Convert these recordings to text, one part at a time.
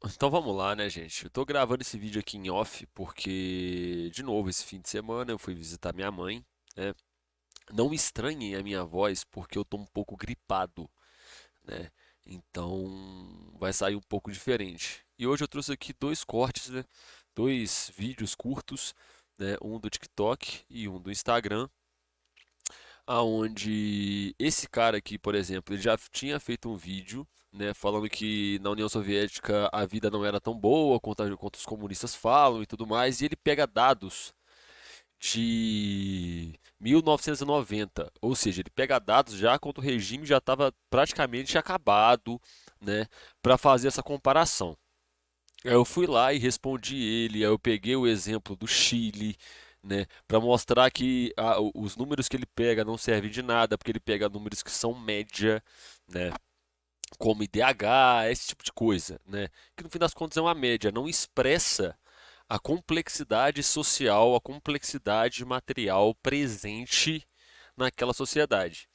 Então vamos lá, né, gente? Eu tô gravando esse vídeo aqui em off porque, de novo, esse fim de semana eu fui visitar minha mãe, né? Não estranhem a minha voz porque eu tô um pouco gripado, né? Então vai sair um pouco diferente. E hoje eu trouxe aqui dois cortes, né? Dois vídeos curtos, né? Um do TikTok e um do Instagram, aonde esse cara aqui, por exemplo, ele já tinha feito um vídeo, né, falando que na União Soviética a vida não era tão boa quanto os comunistas falam e tudo mais, e ele pega dados de 1990, ou seja, ele pega dados já quando o regime já estava praticamente acabado, né, para fazer essa comparação. Aí eu fui lá e respondi ele, aí eu peguei o exemplo do Chile, né, para mostrar que os números que ele pega não servem de nada, porque ele pega números que são média, né, como IDH, esse tipo de coisa, né, que no fim das contas é uma média, não expressa a complexidade social, a complexidade material presente naquela sociedade.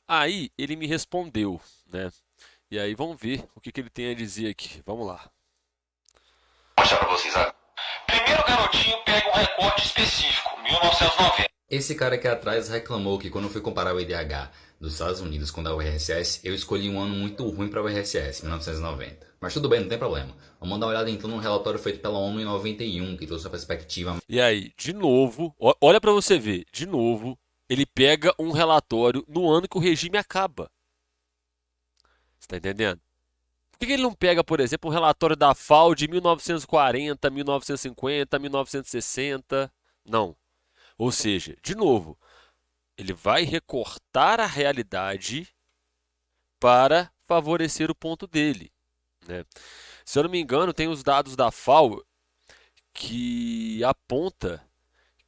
Aí ele me respondeu, né, e aí vamos ver o que que ele tem a dizer aqui, vamos lá. Vou mostrar pra vocês agora. Primeiro garotinho pega um recorte específico, 1990. Esse cara aqui atrás reclamou que quando eu fui comparar o IDH dos Estados Unidos com o da URSS, eu escolhi um ano muito ruim para a URSS, 1990. Mas tudo bem, não tem problema. Vamos dar uma olhada então num relatório feito pela ONU em 91, que trouxe a perspectiva. E aí, de novo, olha para você ver, de novo, ele pega um relatório no ano que o regime acaba. Você está entendendo? Por que que ele não pega, por exemplo, um relatório da FAO de 1940, 1950, 1960? Não. Ou seja, de novo, ele vai recortar a realidade para favorecer o ponto dele, né? Se eu não me engano, tem os dados da FAO que aponta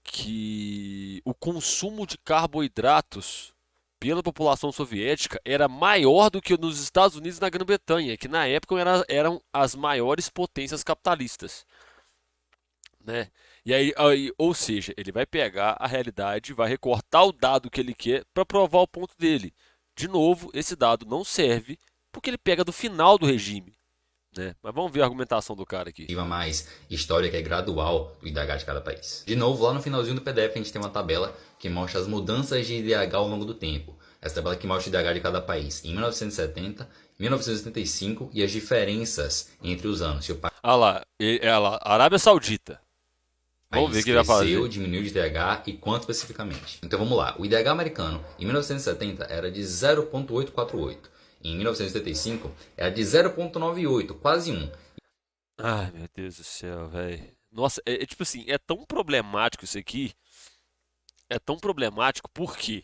que o consumo de carboidratos pela população soviética era maior do que nos Estados Unidos e na Grã-Bretanha, que na época eram as maiores potências capitalistas, né? E aí, ou seja, ele vai pegar a realidade, vai recortar o dado que ele quer para provar o ponto dele. De novo, esse dado não serve porque ele pega do final do regime, né? Mas vamos ver a argumentação do cara aqui. Mais histórica e gradual do IDH de cada país. De novo, lá no finalzinho do PDF a gente tem uma tabela que mostra as mudanças de IDH ao longo do tempo. Essa tabela que mostra o IDH de cada país em 1970, 1975 e as diferenças entre os anos. Se o Olha lá, Arábia Saudita. Vamos ver o país que ele vai cresceu, fazer. diminuiu de IDH e quanto especificamente. Então vamos lá. O IDH americano em 1970 era de 0,848. Em 1975 era de 0,98, quase 1. Ai, meu Deus do céu, velho. Nossa, é tipo assim, é tão problemático isso aqui. É tão problemático porque,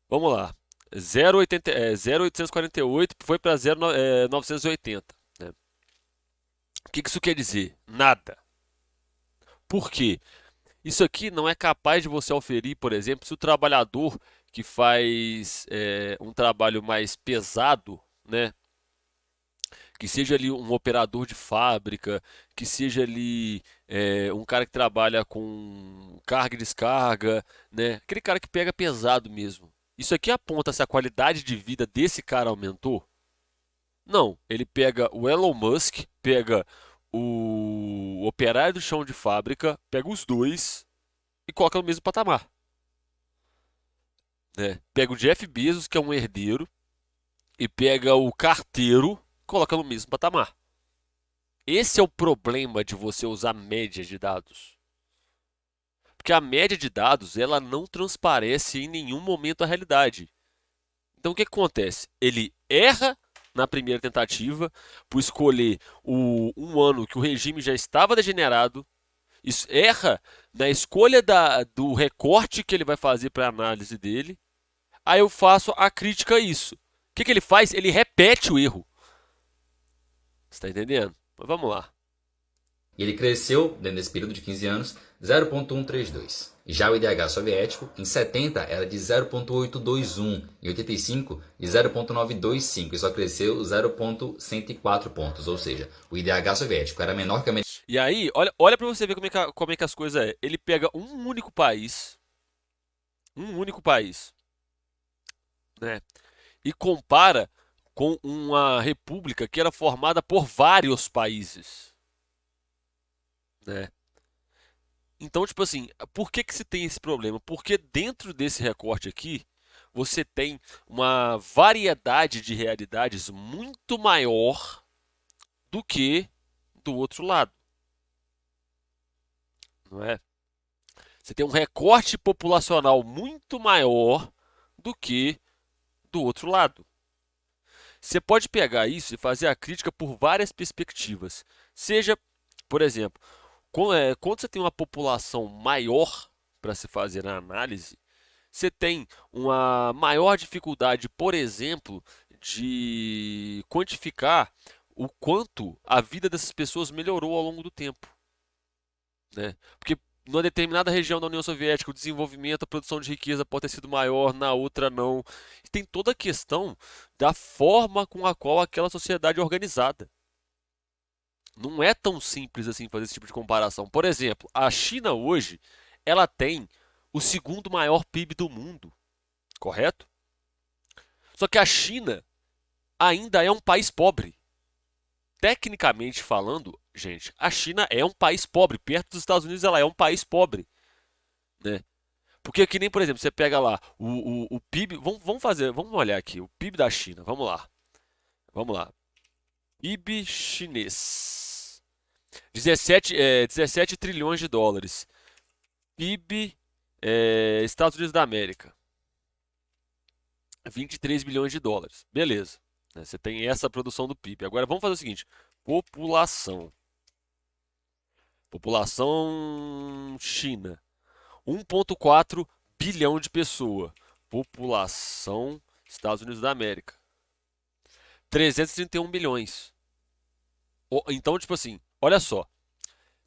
vamos lá, 0,848 foi para 0,980, né? O que que isso quer dizer? Nada. Por quê? Isso aqui não é capaz de você oferir, por exemplo, se o trabalhador que faz um trabalho mais pesado, né? Que seja ali um operador de fábrica, que seja ali um cara que trabalha com carga e descarga, né? Aquele cara que pega pesado mesmo. Isso aqui aponta se a qualidade de vida desse cara aumentou? Não, ele pega o Elon Musk, pega o operário do chão de fábrica, pega os dois e coloca no mesmo patamar, né? Pega o Jeff Bezos, que é um herdeiro, e pega o carteiro, coloca no mesmo patamar. Esse é o problema de você usar média de dados. Porque a média de dados, ela não transparece em nenhum momento a realidade. Então o que que acontece? Ele erra na primeira tentativa por escolher um ano que o regime já estava degenerado, erra na escolha do recorte que ele vai fazer para a análise dele. Aí eu faço a crítica a isso. O que que ele faz? Ele repete o erro. Você está entendendo? Mas vamos lá. E ele cresceu, dentro desse período de 15 anos, 0,132. Já o IDH soviético, em 70, era de 0,821. Em 85, de 0,925. E só cresceu 0,104 pontos. Ou seja, o IDH soviético era menor que a média. E aí, olha para você ver como é que as coisas é. Ele pega um único país, né? E compara com uma república que era formada por vários países, né? Então, tipo assim, por que que se tem esse problema? Porque dentro desse recorte aqui, você tem uma variedade de realidades muito maior do que do outro lado, não é? Você tem um recorte populacional muito maior do que do outro lado. Você pode pegar isso e fazer a crítica por várias perspectivas. Seja, por exemplo, quando você tem uma população maior para se fazer a análise, você tem uma maior dificuldade, por exemplo, de quantificar o quanto a vida dessas pessoas melhorou ao longo do tempo, né? Porque numa determinada região da União Soviética, o desenvolvimento, a produção de riqueza pode ter sido maior, na outra não. E tem toda a questão da forma com a qual aquela sociedade é organizada. Não é tão simples assim fazer esse tipo de comparação. Por exemplo, a China hoje, ela tem o segundo maior PIB do mundo, correto? Só que a China ainda é um país pobre. Tecnicamente falando, gente, a China é um país pobre. Perto dos Estados Unidos, ela é um país pobre, né? Porque que nem, por exemplo, você pega lá o PIB. Vamos olhar aqui. O PIB da China. Vamos lá. Vamos lá. PIB chinês. 17 trilhões de dólares. PIB Estados Unidos da América. 23 bilhões de dólares. Beleza. Né, você tem essa produção do PIB. Agora vamos fazer o seguinte: população. População China. 1,4 bilhão de pessoas. População Estados Unidos da América. 331 bilhões. Então, tipo assim, olha só.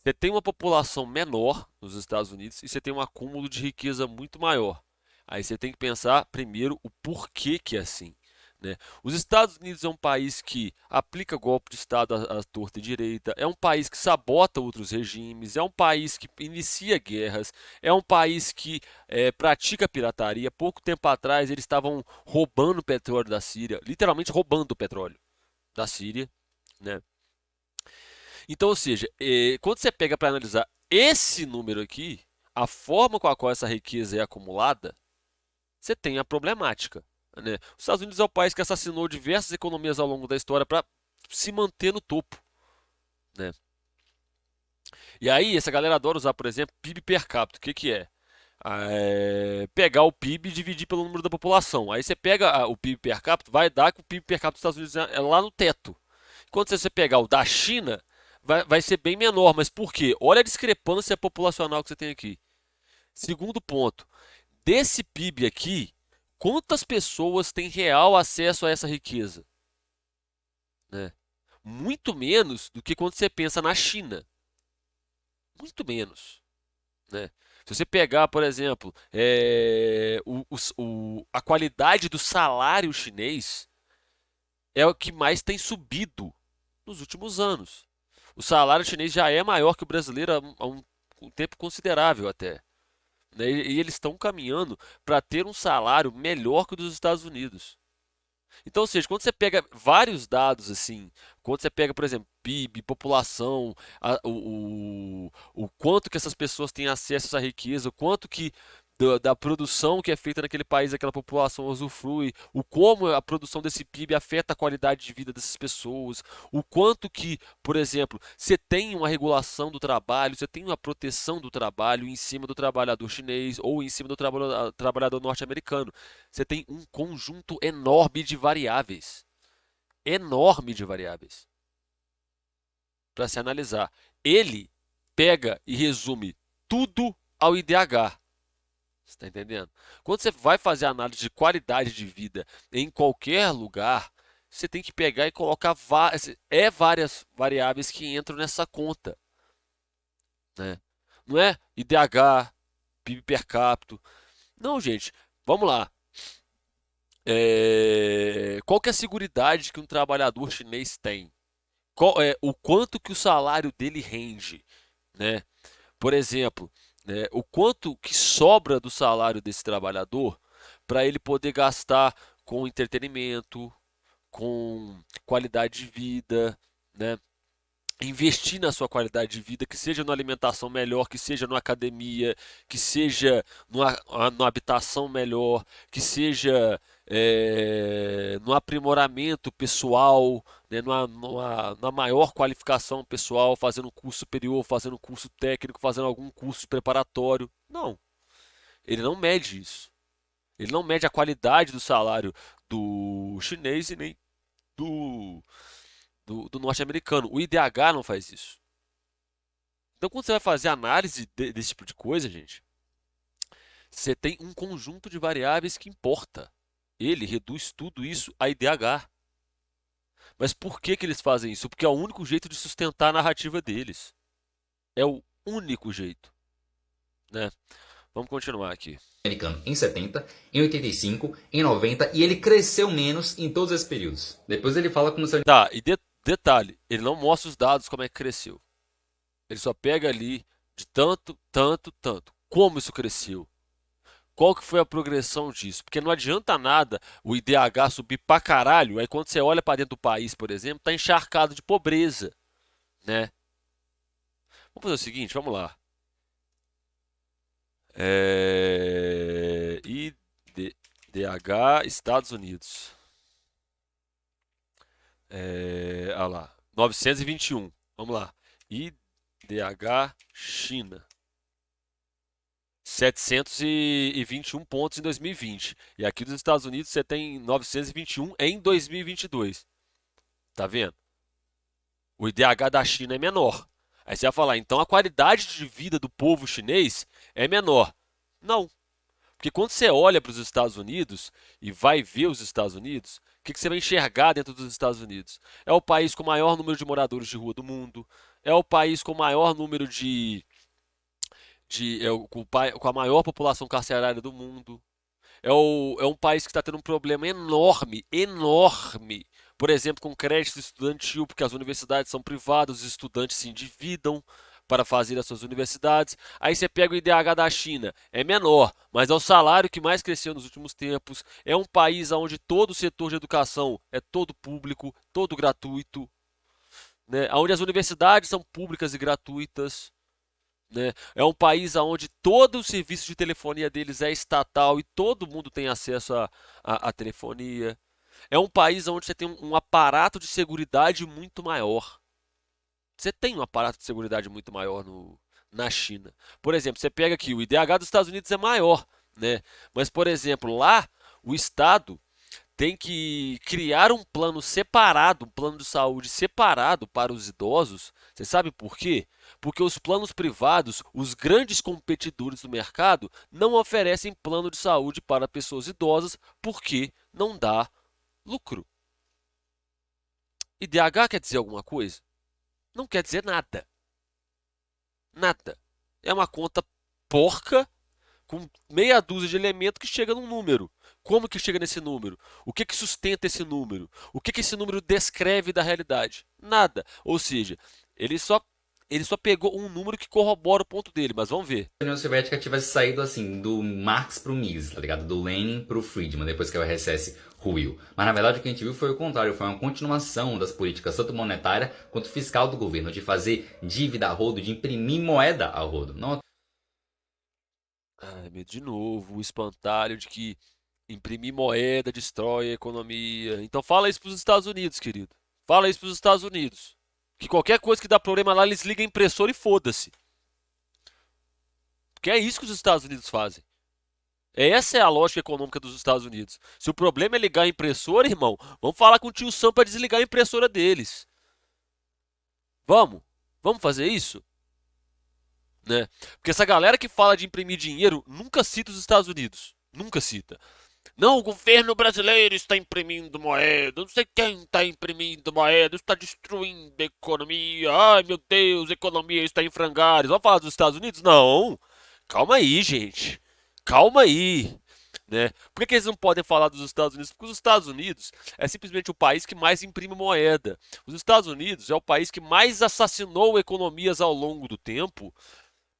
Você tem uma população menor nos Estados Unidos e você tem um acúmulo de riqueza muito maior. Aí você tem que pensar primeiro o porquê que é assim, né? Os Estados Unidos é um país que aplica golpe de Estado à torta e direita, é um país que sabota outros regimes, é um país que inicia guerras, é um país que pratica pirataria. Pouco tempo atrás eles estavam roubando petróleo da Síria, literalmente roubando o petróleo da Síria, né? Então, ou seja, quando você pega para analisar esse número aqui, a forma com a qual essa riqueza é acumulada, você tem a problemática, né? Os Estados Unidos é o país que assassinou diversas economias ao longo da história para se manter no topo, né? E aí, essa galera adora usar, por exemplo, PIB per capita. O que que é? Pegar o PIB e dividir pelo número da população. Aí você pega o PIB per capita, vai dar que o PIB per capita dos Estados Unidos é lá no teto. Enquanto você pegar o da China, vai ser bem menor. Mas por quê? Olha a discrepância populacional que você tem aqui. Segundo ponto, desse PIB aqui, quantas pessoas têm real acesso a essa riqueza? Né? Muito menos do que quando você pensa na China. Muito menos. Né? Se você pegar, por exemplo, a qualidade do salário chinês é o que mais tem subido nos últimos anos. O salário chinês já é maior que o brasileiro há um tempo considerável até, né? E eles estão caminhando para ter um salário melhor que o dos Estados Unidos. Então, ou seja, quando você pega vários dados assim, quando você pega, por exemplo, PIB, população, o quanto que essas pessoas têm acesso a essa riqueza, o quanto que da produção que é feita naquele país, aquela população usufrui, o como a produção desse PIB afeta a qualidade de vida dessas pessoas, o quanto que, por exemplo, você tem uma regulação do trabalho, você tem uma proteção do trabalho em cima do trabalhador chinês ou em cima do trabalhador norte-americano. Você tem um conjunto enorme de variáveis para se analisar. Ele pega e resume tudo ao IDH. Você está entendendo? Quando você vai fazer análise de qualidade de vida em qualquer lugar, você tem que pegar e colocar várias variáveis que entram nessa conta, né? Não é IDH, PIB per capita. Não, gente, vamos lá. Qual que é a seguridade que um trabalhador chinês tem? O quanto que o salário dele rende, né? Por exemplo, né, o quanto que sobra do salário desse trabalhador para ele poder gastar com entretenimento, com qualidade de vida, né? Investir na sua qualidade de vida, que seja numa alimentação melhor, que seja numa academia, que seja numa habitação melhor, que seja no aprimoramento pessoal, né, numa maior qualificação pessoal, fazendo um curso superior, fazendo um curso técnico, fazendo algum curso preparatório. Não, ele não mede isso. Ele não mede a qualidade do salário do chinês e nem do, do norte-americano. O IDH não faz isso. Então, quando você vai fazer análise desse tipo de coisa, gente, você tem um conjunto de variáveis que importa. Ele reduz tudo isso a IDH. Mas por que que eles fazem isso? Porque é o único jeito de sustentar a narrativa deles. É o único jeito, né? Vamos continuar aqui. Americano em 70, em 85, em 90 e ele cresceu menos em todos esses períodos. Depois ele fala como se... Tá, e detalhe, ele não mostra os dados como é que cresceu. Ele só pega ali de tanto, tanto, tanto. Como isso cresceu? Qual que foi a progressão disso? Porque não adianta nada o IDH subir pra caralho, aí quando você olha pra dentro do país, por exemplo, tá encharcado de pobreza, né? Vamos fazer o seguinte, vamos lá. IDH Estados Unidos. Olha lá, 921. Vamos lá. IDH China. 721 pontos em 2020. E aqui dos Estados Unidos você tem 921 em 2022. Tá vendo? O IDH da China é menor. Aí você vai falar, então a qualidade de vida do povo chinês é menor. Não. Porque quando você olha para os Estados Unidos e vai ver os Estados Unidos, o que você vai enxergar dentro dos Estados Unidos? É o país com o maior número de moradores de rua do mundo. É o país com o maior número com a maior população carcerária do mundo. É um país que está tendo um problema enorme, enorme. Por exemplo, com crédito estudantil, porque as universidades são privadas, os estudantes se endividam para fazer as suas universidades. Aí você pega o IDH da China, é menor, mas é o salário que mais cresceu nos últimos tempos. É um país onde todo o setor de educação é todo público, todo gratuito, né? Onde as universidades são públicas e gratuitas. Né? É um país onde todo o serviço de telefonia deles é estatal e todo mundo tem acesso à telefonia. É um país onde você tem um aparato de seguridade muito maior. Você tem um aparato de seguridade muito maior na China. Por exemplo, você pega aqui, o IDH dos Estados Unidos é maior, né? Mas, por exemplo, lá o Estado tem que criar um plano separado, um plano de saúde separado para os idosos. Você sabe por quê? Porque os planos privados, os grandes competidores do mercado, não oferecem plano de saúde para pessoas idosas porque não dá lucro. IDH quer dizer alguma coisa? Não quer dizer nada. Nada. É uma conta porca com meia dúzia de elementos que chega num número. Como que chega nesse número? O que que sustenta esse número? O que que esse número descreve da realidade? Nada. Ou seja, ele só pegou um número que corrobora o ponto dele, mas vamos ver. A União Soviética tivesse saído assim, do Marx pro Mises, tá ligado? Do Lenin pro Friedman, depois que o RSS ruiu. Mas na verdade o que a gente viu foi o contrário, foi uma continuação das políticas tanto monetária quanto fiscal do governo, de fazer dívida a rodo, de imprimir moeda a rodo. Não... Ai, de novo, o espantalho de que imprimir moeda destrói a economia. Então fala isso para os Estados Unidos, querido. Fala isso para os Estados Unidos. Que qualquer coisa que dá problema lá, eles ligam a impressora e foda-se. Porque é isso que os Estados Unidos fazem. Essa é a lógica econômica dos Estados Unidos. Se o problema é ligar a impressora, irmão, vamos falar com o tio Sam para desligar a impressora deles. Vamos? Vamos fazer isso? Né? Porque essa galera que fala de imprimir dinheiro nunca cita os Estados Unidos. Nunca cita. Não, o governo brasileiro está imprimindo moeda. Não sei quem está imprimindo moeda. Está destruindo a economia. Ai, meu Deus, a economia está em frangalhos. Vamos falar dos Estados Unidos? Não. Calma aí, gente. Calma aí. Né? Por que eles não podem falar dos Estados Unidos? Porque os Estados Unidos é simplesmente o país que mais imprime moeda. Os Estados Unidos é o país que mais assassinou economias ao longo do tempo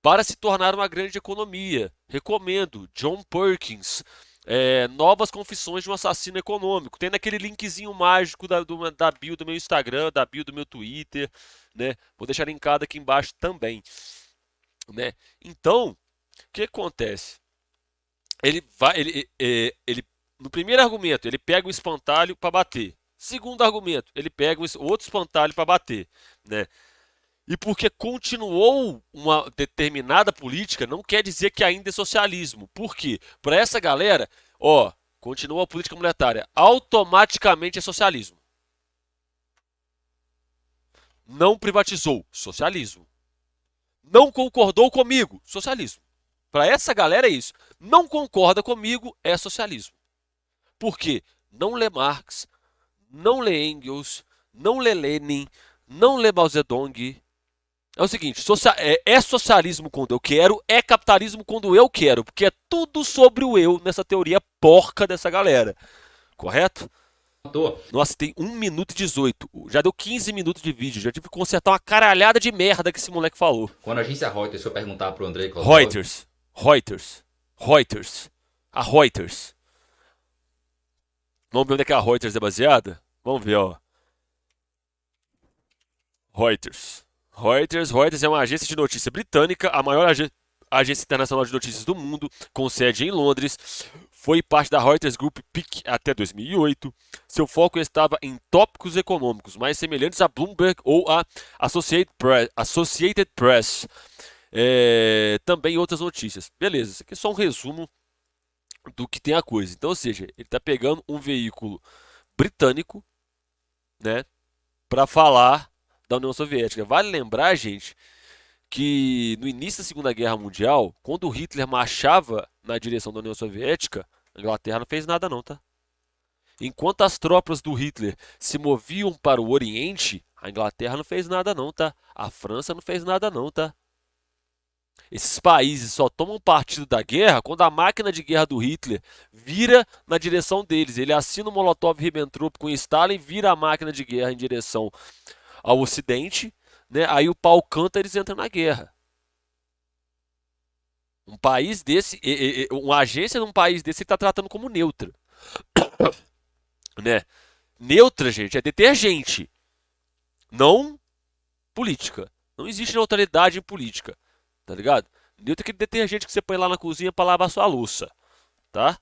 para se tornar uma grande economia. Recomendo John Perkins, novas confissões de um assassino econômico. Tem naquele linkzinho mágico da bio do meu Instagram, da bio do meu Twitter, né? Vou deixar linkado aqui embaixo também, né? Então, o que acontece? Ele vai, no primeiro argumento, ele pega o espantalho para bater. Segundo argumento, ele pega outro espantalho para bater, né? E porque continuou uma determinada política, não quer dizer que ainda é socialismo. Por quê? Para essa galera, ó, continua a política monetária, automaticamente é socialismo. Não privatizou, socialismo. Não concordou comigo, socialismo. Para essa galera é isso. Não concorda comigo, é socialismo. Por quê? Não lê Marx, não lê Engels, não lê Lenin, não lê Mao Zedong. É o seguinte, é socialismo quando eu quero, é capitalismo quando eu quero, porque é tudo sobre o eu nessa teoria porca dessa galera. Correto? Nossa, tem 1 minuto e 18. Já deu 15 minutos de vídeo. Já tive que consertar uma caralhada de merda que esse moleque falou. Quando a agência Reuters foi perguntar pro Andrei Kozlov... Reuters. A Reuters. Vamos ver onde é que a Reuters é baseada? Vamos ver, ó. Reuters é uma agência de notícia britânica, a maior agência internacional de notícias do mundo, com sede em Londres. Foi parte da Reuters Group PIC até 2008. Seu foco estava em tópicos econômicos, mais semelhantes a Bloomberg ou a Associated Press. Também outras notícias. Beleza, isso aqui é só um resumo do que tem a coisa. Então, ou seja, ele está pegando um veículo britânico, né, para falar da União Soviética. Vale lembrar, gente, que no início da Segunda Guerra Mundial, quando o Hitler marchava na direção da União Soviética, a Inglaterra não fez nada não, tá? Enquanto as tropas do Hitler se moviam para o Oriente, a Inglaterra não fez nada não, tá? A França não fez nada não, tá? Esses países só tomam partido da guerra quando a máquina de guerra do Hitler vira na direção deles. Ele assina o Molotov-Ribbentrop com Stalin, vira a máquina de guerra em direção ao Ocidente, né? Aí o pau canta, eles entram na guerra. Um país desse, uma agência num país desse está tratando como neutra, né? Neutra, gente, é detergente, não política. Não existe neutralidade em política, tá ligado? Neutra é aquele detergente que você põe lá na cozinha para lavar sua louça, tá?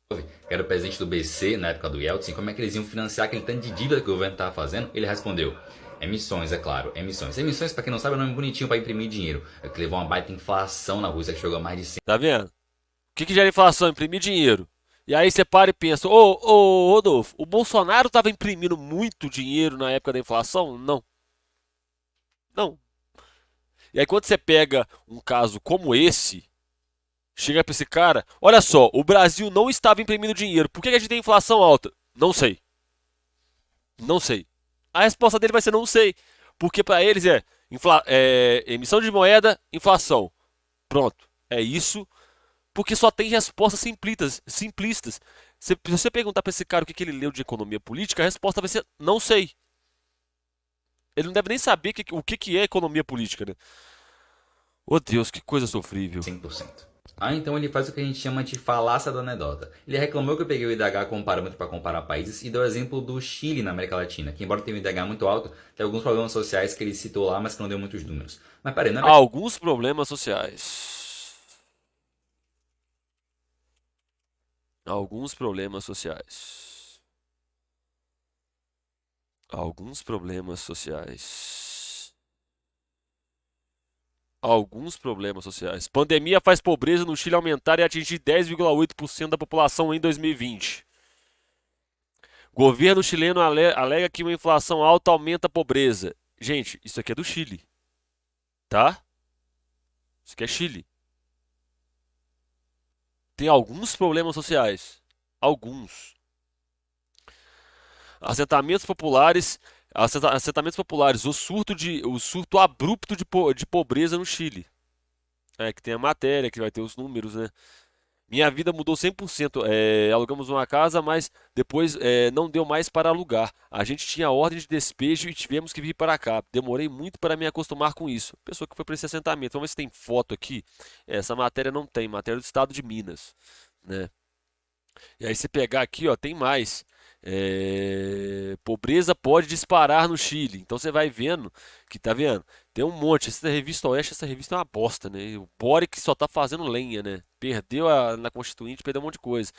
Que era o presidente do BC na época do Yeltsin, como é que eles iam financiar aquele tanto de dívida que o governo estava fazendo? Ele respondeu: emissões, é claro, emissões. Emissões, para quem não sabe, é um nome bonitinho para imprimir dinheiro. É que levou uma baita inflação na Rússia, que chegou a mais de 100. Tá vendo? O que gera inflação? Imprimir dinheiro. E aí você para e pensa, ô Rodolfo, o Bolsonaro estava imprimindo muito dinheiro na época da inflação? Não. Não. E aí quando você pega um caso como esse, chega para esse cara, olha só, o Brasil não estava imprimindo dinheiro. Por que a gente tem inflação alta? Não sei. Não sei. A resposta dele vai ser não sei. Porque para eles é emissão de moeda, inflação. Pronto. É isso. Porque só tem respostas simplistas. Se você perguntar para esse cara o que ele leu de economia política, a resposta vai ser não sei. Ele não deve nem saber o que é economia política, né? Oh Deus, que coisa sofrível. 100%. Então ele faz o que a gente chama de falácia da anedota. Ele reclamou que eu peguei o IDH como parâmetro para comparar países e deu o exemplo do Chile na América Latina, que embora tenha um IDH muito alto, tem alguns problemas sociais que ele citou lá, mas que não deu muitos números. Mas peraí, não é... Alguns problemas sociais. Alguns problemas sociais. Alguns problemas sociais. Alguns problemas sociais. Pandemia faz pobreza no Chile aumentar e atingir 10,8% da população em 2020. Governo chileno alega que uma inflação alta aumenta a pobreza. Gente, isso aqui é do Chile. Tá? Isso aqui é Chile. Tem alguns problemas sociais. Alguns. Assentamentos populares, o surto abrupto de pobreza no Chile. Que tem a matéria, que vai ter os números, né? Minha vida mudou 100%. Alugamos uma casa, mas depois não deu mais para alugar. A gente tinha ordem de despejo e tivemos que vir para cá. Demorei muito para me acostumar com isso. Pessoa que foi para esse assentamento. Vamos ver se tem foto aqui. Essa matéria não tem. Matéria do estado de Minas, né? E aí você pegar aqui, ó, tem mais. Pobreza pode disparar no Chile. Então você vai vendo que, tá vendo? Tem um monte. Essa revista Oeste, essa revista é uma bosta, né? E o Boric só tá fazendo lenha, né? Perdeu na Constituinte, perdeu um monte de coisa.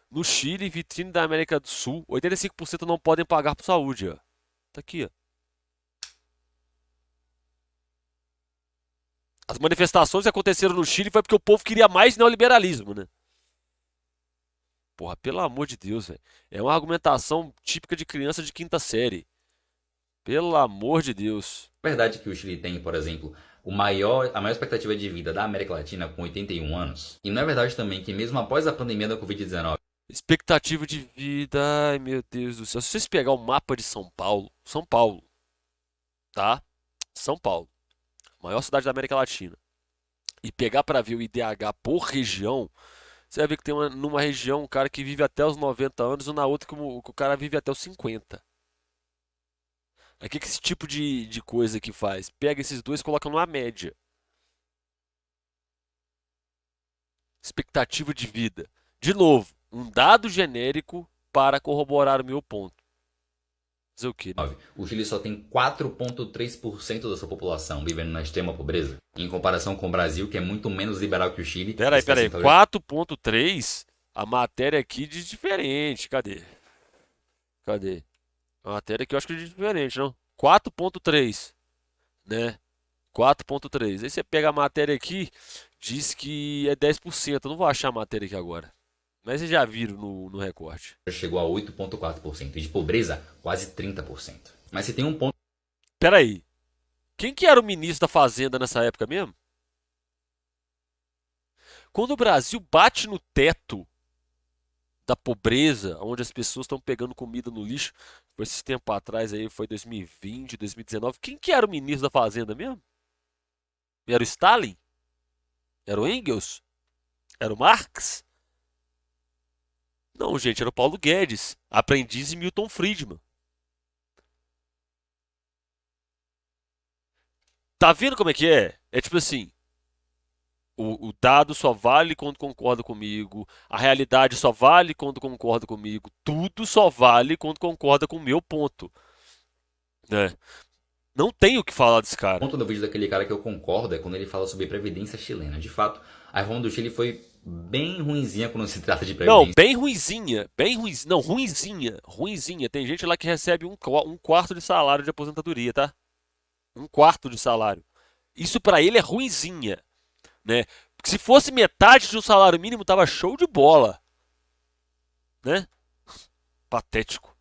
No Chile, vitrine da América do Sul, 85% não podem pagar por saúde, ó. Tá aqui, ó. As manifestações que aconteceram no Chile foi porque o povo queria mais neoliberalismo, né? Porra, pelo amor de Deus, velho. É uma argumentação típica de criança de quinta série. Pelo amor de Deus. É verdade que o Chile tem, por exemplo, a maior expectativa de vida da América Latina com 81 anos? E não é verdade também que mesmo após a pandemia da Covid-19, Expectativa de vida, ai meu Deus do céu. Se vocês pegar o mapa de São Paulo, tá? São Paulo, maior cidade da América Latina, e pegar pra ver o IDH por região, você vai ver que tem numa região um cara que vive até os 90 anos e na outra que o cara vive até os 50. Aí o que esse tipo de coisa que faz? Pega esses dois e coloca numa média. Expectativa de vida. De novo, um dado genérico para corroborar o meu ponto. Fazer o quê, né? o Chile só tem 4,3% da sua população vivendo na extrema pobreza, em comparação com o Brasil, que é muito menos liberal que o Chile. Peraí, peraí. 4,3? A matéria aqui diz diferente. Cadê? Cadê? A matéria aqui eu acho que diz diferente, não? 4,3, né? 4,3. Aí você pega a matéria aqui, diz que é 10%. Eu não vou achar a matéria aqui agora. Mas vocês já viram no recorte. Chegou a 8,4%. E de pobreza, quase 30%. Mas se tem um ponto. Peraí. Quem que era o ministro da Fazenda nessa época mesmo? Quando o Brasil bate no teto da pobreza, onde as pessoas estão pegando comida no lixo, foi esse tempo atrás aí, foi 2020, 2019. Quem que era o ministro da Fazenda mesmo? Era o Stalin? Era o Engels? Era o Marx? Não, gente, era o Paulo Guedes, aprendiz de Milton Friedman. Tá vendo como é que é? É tipo assim, o dado só vale quando concorda comigo, a realidade só vale quando concorda comigo, tudo só vale quando concorda com o meu ponto, né? Não tenho o que falar desse O cara. ponto do vídeo daquele cara que eu concordo é quando ele fala sobre previdência chilena. De fato, a reforma do Chile foi bem ruinzinha quando se trata de Não, previdência. bem ruinzinha, bem ruinzinha, não, ruinzinha, ruinzinha. Tem gente lá que recebe um quarto de salário de aposentadoria, tá? Um quarto de salário. Isso pra ele é ruinzinha, né? Porque se fosse metade de um salário mínimo, tava show de bola, né? Patético.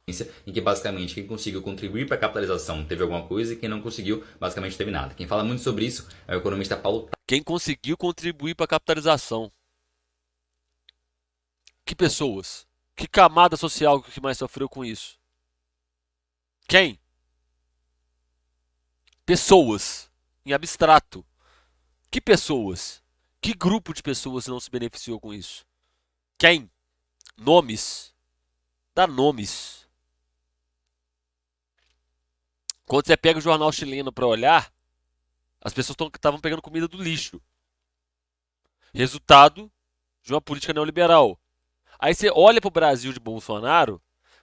Em que basicamente quem conseguiu contribuir para a capitalização teve alguma coisa e quem não conseguiu basicamente teve nada. Quem fala muito sobre isso é o economista Paulo. Quem conseguiu contribuir para a capitalização? Que pessoas? Que camada social que mais sofreu com isso? Quem? Pessoas. Em abstrato. Que pessoas? Que grupo de pessoas não se beneficiou com isso? Quem? Nomes. Dá nomes. Quando você pega o jornal chileno para olhar, as pessoas estavam pegando comida do lixo. Resultado de uma política neoliberal. Aí você olha para o Brasil de Bolsonaro,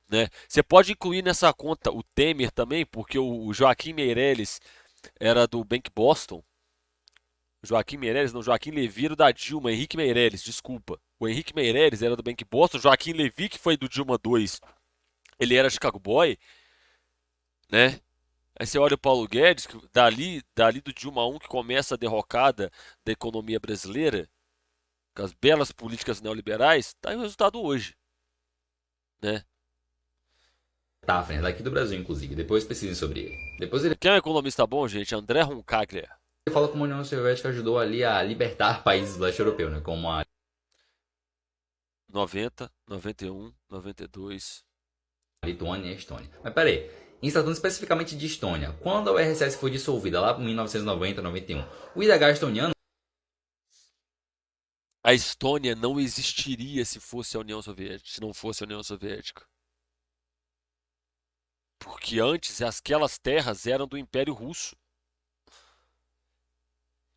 né? Você pode incluir nessa conta o Temer também, porque o Joaquim Meirelles era do Bank Boston. Joaquim Meirelles, não, Joaquim Levy era da Dilma, Henrique Meirelles, desculpa. O Henrique Meirelles era do Bank Boston, Joaquim Levy, que foi do Dilma 2, ele era Chicago Boy, né? Aí você olha o Paulo Guedes, que dali do Dilma 1 que começa a derrocada da economia brasileira, com as belas políticas neoliberais, tá aí o resultado hoje, né? Tá, frente daqui do Brasil, inclusive. Depois pesquisem sobre ele. Depois ele Quem é um economista bom, gente? André Roncaglia. fala como a União Soviética ajudou ali a libertar países do leste europeu, né? Como a 90, 91, 92. Lituânia e a Estônia. Mas peraí, em se tratando especificamente de Estônia, quando a URSS foi dissolvida lá em 1990, 91, o IDH estoniano A Estônia não existiria se fosse a União Soviética, se não fosse a União Soviética. Porque antes aquelas terras eram do Império Russo.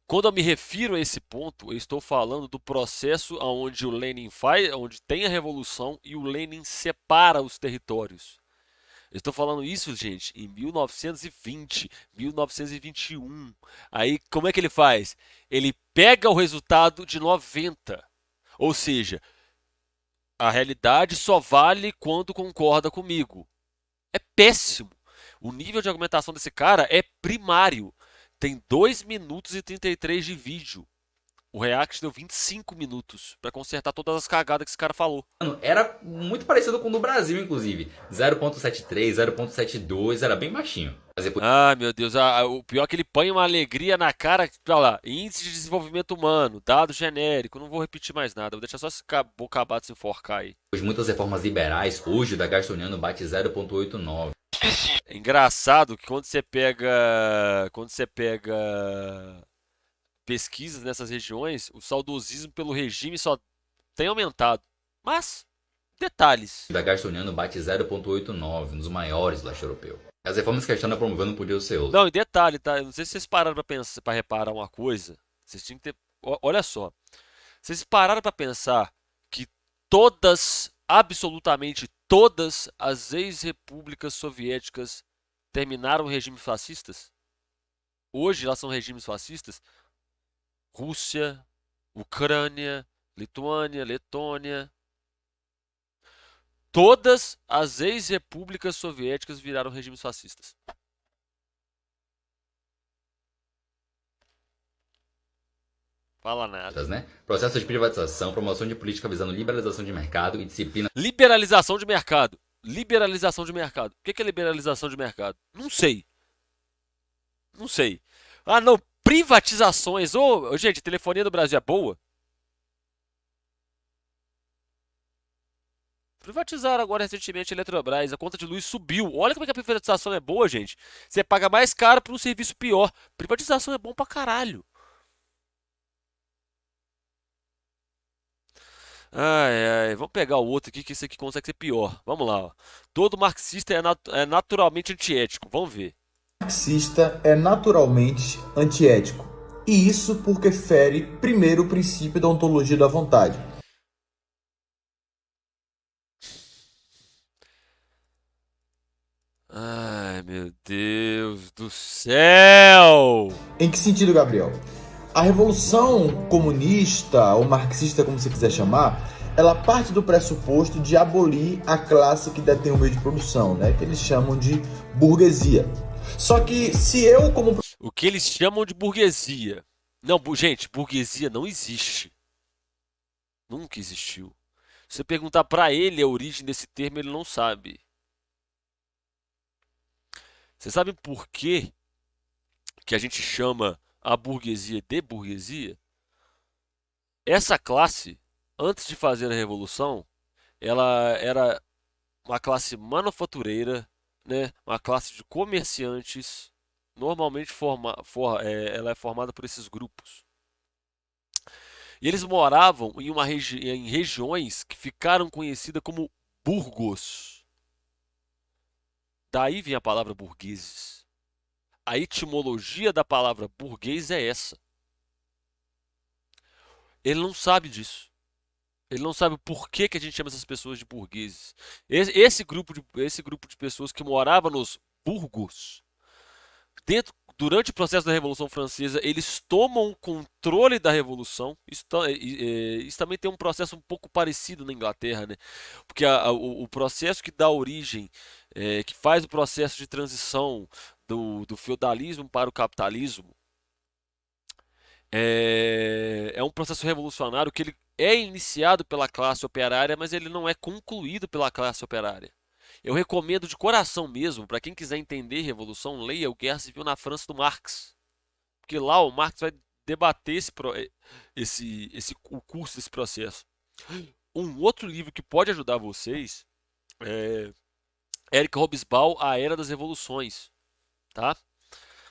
Quando eu me refiro a esse ponto, eu estou falando do processo onde o Lenin faz, onde tem a revolução e o Lenin separa os territórios. Eu estou falando isso, gente, em 1920, 1921. Aí, como é que ele faz? Ele pega o resultado de 90. Ou seja, a realidade só vale quando concorda comigo. É péssimo. O nível de argumentação desse cara é primário. Tem 2 minutos e 33 de vídeo. O React deu 25 minutos pra consertar todas as cagadas que esse cara falou. Era muito parecido com o do Brasil, inclusive. 0.73, 0.72, era bem baixinho. Ah, meu Deus, o pior é que ele põe uma alegria na cara. Olha lá, índice de desenvolvimento humano, dado genérico, não vou repetir mais nada, vou deixar só esse bocabato se enforcar aí. Depois de muitas reformas liberais, hoje o D'Agostiniano bate 0.89. É engraçado que quando você pega pesquisas nessas regiões, o saudosismo pelo regime só tem aumentado. Mas, detalhes. O D'Agostiniano bate 0.89, um dos maiores do leste europeu. As reformas que a gente anda promovendo não podiam ser outras. Não, e detalhe, tá? Eu não sei se vocês pararam pra reparar uma coisa. Vocês tinham que ter. Olha só. Vocês pararam pra pensar que todas, absolutamente todas as ex-repúblicas soviéticas terminaram regimes fascistas? Hoje elas são regimes fascistas? Rússia, Ucrânia, Lituânia, Letônia. Todas as ex-repúblicas soviéticas viraram regimes fascistas. Fala nada. Né? Processo de privatização, promoção de política visando liberalização de mercado e disciplina. Liberalização de mercado. Liberalização de mercado. O que é liberalização de mercado? Não sei. Não sei. Ah, não. Privatizações. Ô, gente, a telefonia do Brasil é boa? Privatizaram agora recentemente a Eletrobras. A conta de luz subiu. Olha como é que a privatização é boa, gente. Você paga mais caro por um serviço pior. Privatização é bom pra caralho. Ai, ai, vamos pegar o outro aqui, que esse aqui consegue ser pior. Vamos lá, ó. Todo marxista é naturalmente antiético. Vamos ver. Marxista é naturalmente antiético. E isso porque fere primeiro o princípio da ontologia da vontade. Ai, meu Deus do céu! Em que sentido, Gabriel? A revolução comunista ou marxista, como você quiser chamar, ela parte do pressuposto de abolir a classe que detém o meio de produção, né? Que eles chamam de burguesia. Só que se eu, como... O que eles chamam de burguesia. Não, gente, burguesia não existe. Nunca existiu. Se você perguntar pra ele a origem desse termo, ele não sabe. Você sabe por que a gente chama a burguesia de burguesia? Essa classe, antes de fazer a revolução, ela era uma classe manufatureira, né? Uma classe de comerciantes. Normalmente ela é formada por esses grupos. E eles moravam em regiões que ficaram conhecidas como burgos. Daí vem a palavra burgueses. A etimologia da palavra burguês é essa. Ele não sabe disso. Ele não sabe por que a gente chama essas pessoas de burgueses. Esse grupo de pessoas que morava nos burgos, durante o processo da Revolução Francesa, eles tomam o controle da Revolução. Isso também tem um processo um pouco parecido na Inglaterra, né? Porque o processo que dá origem, que faz o processo de transição do feudalismo para o capitalismo, é um processo revolucionário que ele é iniciado pela classe operária, mas ele não é concluído pela classe operária. Eu recomendo de coração mesmo, para quem quiser entender revolução, leia o Guerra Civil na França do Marx. Porque lá o Marx vai debater o curso desse processo. Um outro livro que pode ajudar vocês é Eric Hobsbawm, A Era das Revoluções. Tá?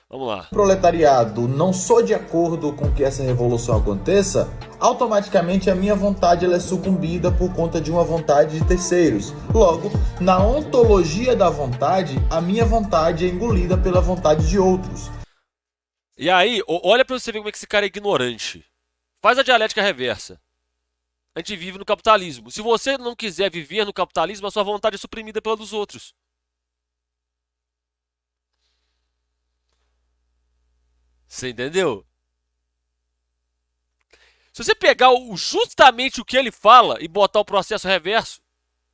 Vamos lá. O proletariado não sou de acordo com que essa revolução aconteça, automaticamente a minha vontade ela é sucumbida por conta de uma vontade de terceiros. Logo, na ontologia da vontade, a minha vontade é engolida pela vontade de outros. E aí, olha pra você ver como é que esse cara é ignorante. Faz a dialética reversa. A gente vive no capitalismo. Se você não quiser viver no capitalismo, a sua vontade é suprimida pela dos outros. Você entendeu? Se você pegar justamente o que ele fala e botar o processo reverso,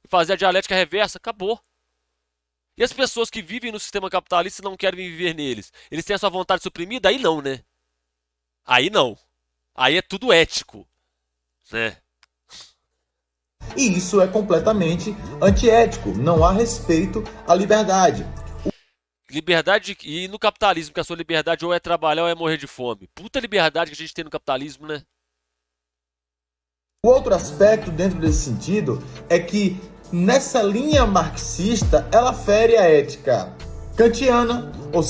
e fazer a dialética reversa, acabou. E as pessoas que vivem no sistema capitalista e não querem viver neles, eles têm a sua vontade suprimida? Aí não, né? Aí não. Aí é tudo ético, né? E isso é completamente antiético. Não há respeito à liberdade. Liberdade e no capitalismo, que a sua liberdade ou é trabalhar ou é morrer de fome. Puta liberdade que a gente tem no capitalismo, né? O outro aspecto dentro desse sentido é que nessa linha marxista ela fere a ética kantiana, ou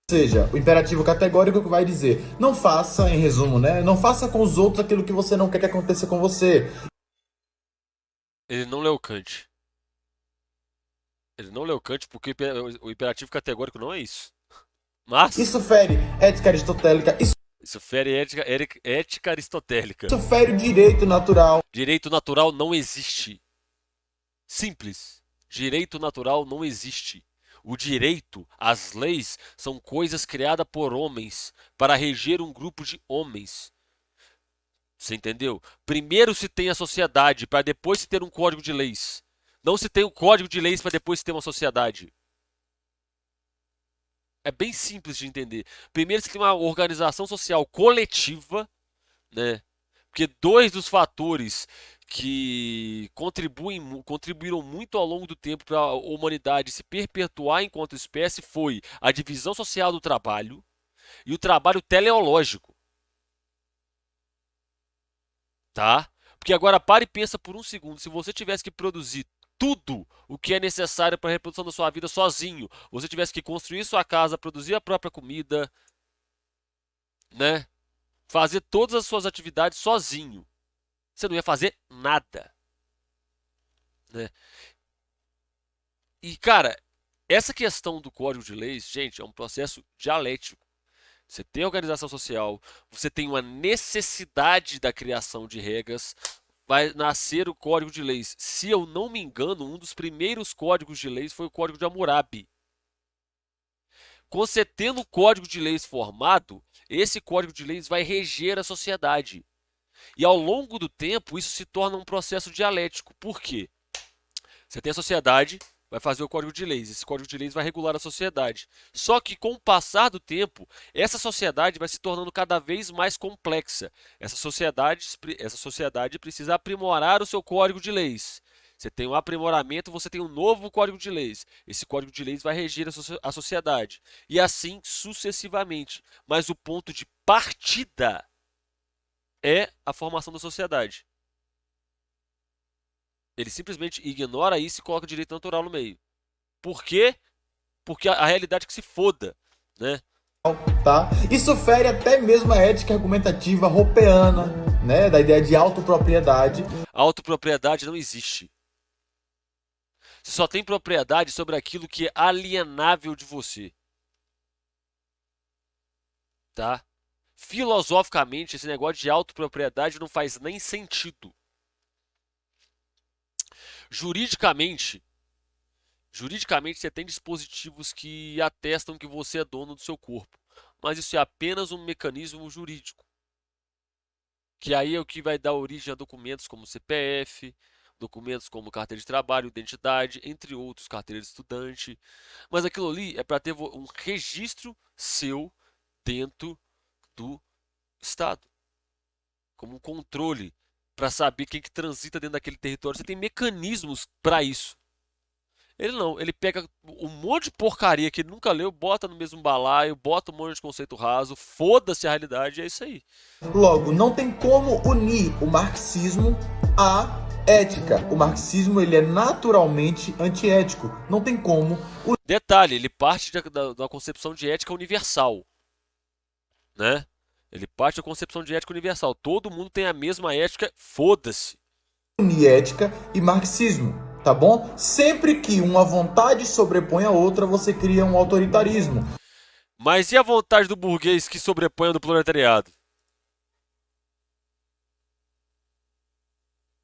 seja, o imperativo categórico que vai dizer não faça, em resumo, né? Não faça com os outros aquilo que você não quer que aconteça com você. Ele não leu Kant. Ele não leu Kant porque o imperativo categórico não é isso. Mas Isso fere ética aristotélica, isso fere ética aristotélica. isso fere o direito natural. Direito natural não existe. Simples. Direito natural não existe. O direito, as leis, são coisas criadas por homens para reger um grupo de homens. Você entendeu? Primeiro se tem a sociedade para depois se ter um código de leis. Não se tem um código de leis para depois se ter uma sociedade. É bem simples de entender. Primeiro se tem uma organização social coletiva, né? Porque dois dos fatores que contribuíram muito ao longo do tempo para a humanidade se perpetuar enquanto espécie foi a divisão social do trabalho e o trabalho teleológico, tá? Porque agora para e pensa por um segundo, se você tivesse que produzir tudo o que é necessário para a reprodução da sua vida sozinho, você tivesse que construir sua casa, produzir a própria comida, né? Fazer todas as suas atividades sozinho. Você não ia fazer nada, né? E, cara, essa questão do código de leis, gente, é um processo dialético. Você tem organização social, você tem uma necessidade da criação de regras, vai nascer o código de leis. Se eu não me engano, um dos primeiros códigos de leis foi o Código de Hammurabi. Com você tendo o código de leis formado, esse código de leis vai reger a sociedade. E ao longo do tempo, isso se torna um processo dialético. Por quê? Você tem a sociedade, vai fazer o código de leis. Esse código de leis vai regular a sociedade. Só que com o passar do tempo, essa sociedade vai se tornando cada vez mais complexa. Essa sociedade precisa aprimorar o seu código de leis. Você tem um aprimoramento, você tem um novo código de leis. Esse código de leis vai reger a sociedade. E assim sucessivamente. Mas o ponto de partida é a formação da sociedade. Ele simplesmente ignora isso e coloca o direito natural no meio. Por quê? Porque a realidade é que se foda, né? Tá? Isso fere até mesmo a ética argumentativa hoppeana, né? Da ideia de autopropriedade. A autopropriedade não existe. Você só tem propriedade sobre aquilo que é alienável de você. Tá? Filosoficamente, esse negócio de autopropriedade não faz nem sentido. Juridicamente, você tem dispositivos que atestam que você é dono do seu corpo, mas isso é apenas um mecanismo jurídico, que aí é o que vai dar origem a documentos como CPF, documentos como carteira de trabalho, identidade, entre outros, carteira de estudante. Mas aquilo ali é para ter um registro seu dentro do Estado, como um controle para saber quem que transita dentro daquele território. Você tem mecanismos para isso. Ele não, ele pega um monte de porcaria que ele nunca leu, bota no mesmo balaio, bota um monte de conceito raso, foda-se a realidade, é isso aí. Logo, não tem como unir o marxismo à ética. O marxismo ele é naturalmente antiético. Não tem como. Detalhe, ele parte da concepção de ética universal, né? Ele parte da concepção de ética universal. Todo mundo tem a mesma ética, foda-se. Unir ética e marxismo, tá bom? Sempre que uma vontade sobrepõe a outra, você cria um autoritarismo. Mas e a vontade do burguês que sobrepõe a do proletariado?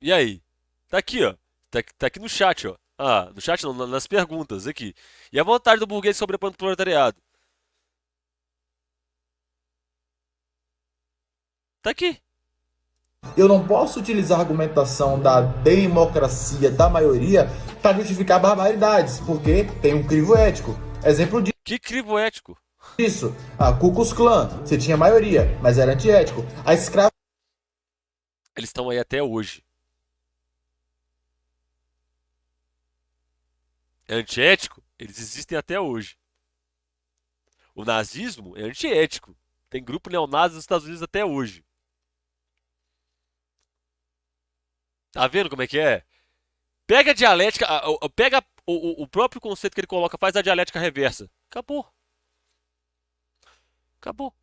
E aí? Tá aqui, ó. Tá aqui no chat, ó. Ah, no chat não, nas perguntas, aqui. E a vontade do burguês que sobrepõe o proletariado? Tá aqui. Eu não posso utilizar a argumentação da democracia da maioria para justificar barbaridades, porque tem um crivo ético. Exemplo Que crivo ético. disso, a Ku Klux Klan, você tinha maioria, mas era antiético. A escrava Eles estão aí até hoje. É antiético? Eles existem até hoje. O nazismo é antiético. Tem grupo neonazi nos Estados Unidos até hoje. Tá vendo como é que é? Pega a dialética, pega o próprio conceito que ele coloca, faz a dialética reversa. Acabou. Acabou.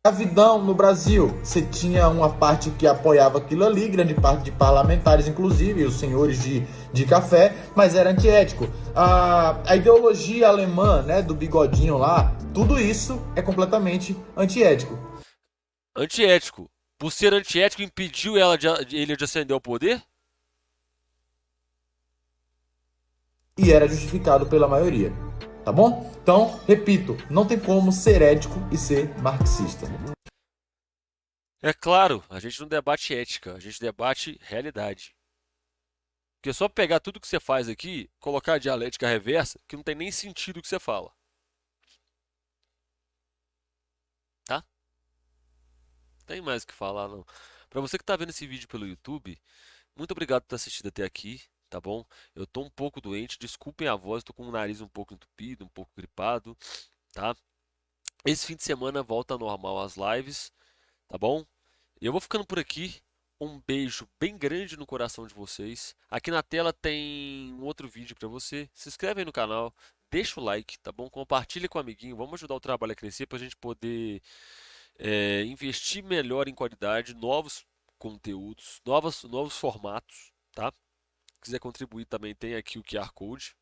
escravidão no Brasil. Você tinha uma parte que apoiava aquilo ali, grande parte de parlamentares, inclusive, os senhores de café, mas era antiético. A ideologia alemã, né, do bigodinho lá, tudo isso é completamente antiético. Antiético. Por ser antiético, impediu ele de ascender ao poder? E era justificado pela maioria. Tá bom? Então, repito, não tem como ser ético e ser marxista. É claro, a gente não debate ética, a gente debate realidade. Porque é só pegar tudo que você faz aqui, colocar a dialética reversa, que não tem nem sentido o que você fala. Tá? Não tem mais o que falar, não. Pra você que tá vendo esse vídeo pelo YouTube, muito obrigado por ter assistido até aqui, tá bom? Eu tô um pouco doente, desculpem a voz, tô com o nariz um pouco entupido, um pouco gripado, tá? Esse fim de semana volta ao normal as lives, tá bom? Eu vou ficando por aqui. Um beijo bem grande no coração de vocês. Aqui na tela tem um outro vídeo para você. Se inscreve aí no canal, deixa o like, tá bom? Compartilha com o amiguinho. Vamos ajudar o trabalho a crescer para a gente poder investir melhor em qualidade, novos conteúdos, novos formatos, tá? Se quiser contribuir também tem aqui o QR Code,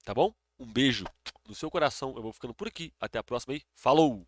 tá bom? Um beijo no seu coração. Eu vou ficando por aqui. Até a próxima aí. Falou!